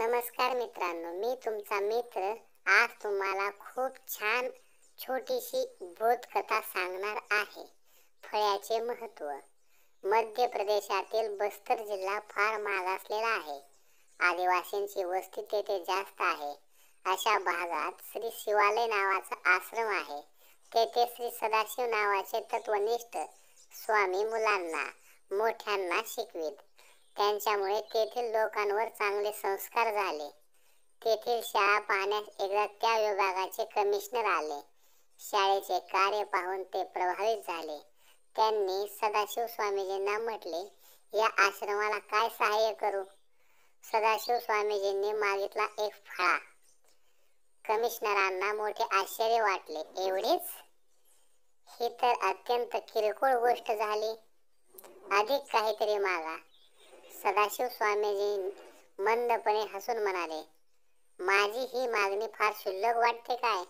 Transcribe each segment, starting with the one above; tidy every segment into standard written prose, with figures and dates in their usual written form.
नमस्कार मित्रांनो, मी तुमचा मित्र आज तुम्हाला खूप छान छोटीशी बोधकथा सांगणार आहे. फळ्याचे महत्त्व. मध्य प्रदेशातील बस्तर जिल्हा फार मागासलेला आहे. आदिवासींची वस्ती तेथे जास्त आहे. अशा भागात श्री शिवालय नावाचा आश्रम आहे. तेथे श्री सदाशिव नावाचे तत्वनिष्ठ स्वामी मुलांना मोठ्यांना शिकवित. त्यांच्यामुळे तेथील लोकांवर चांगले संस्कार झाले. तेथील शाळा पाहण्यास एकदा त्या विभागाचे कमिशनर आले. शाळेचे कार्य पाहून ते प्रभावित झाले. त्यांनी सदाशिव स्वामीजींना म्हटले, या आश्रमाला काय सहाय्य करू? सदाशिव स्वामीजींनी मागितला एक फळा. कमिशनरांना मोठे आश्चर्य वाटले. एवढेच? ही तर अत्यंत किरकोळ गोष्ट झाली. अधिक काहीतरी मागा. सदाशिव स्वामीजी मंदपणे हसून म्हणाले, माझी ही मागणी फार क्षुल्लक वाटते काय?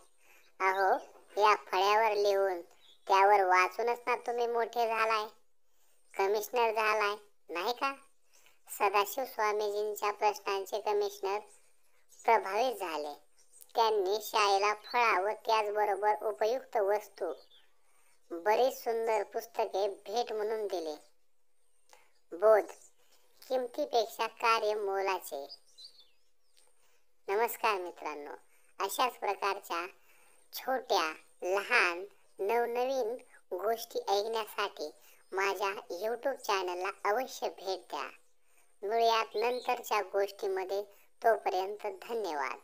अहो, या फळ्यावर लिहून त्यावर वाचूनच ना तुम्ही मोठे झालाय, कमिशनर झालाय, नाही का? सदाशिव स्वामीजींच्या प्रश्नांचे कमिशनर प्रभावित झाले. त्यांनी शाळेला फळा व त्याचबरोबर उपयुक्त वस्तू, बरीच सुंदर पुस्तके भेट म्हणून दिली. बोध. किमतीपेक्षा कार्य मोलाचे. नमस्कार मित्रांनो, अशाच प्रकारच्या छोट्या लहान नवनवीन गोष्टी ऐकण्यासाठी माझ्या यूट्यूब चॅनलला अवश्य भेट द्या. मिळूयात नंतरच्या गोष्टीमध्ये. तोपर्यंत धन्यवाद.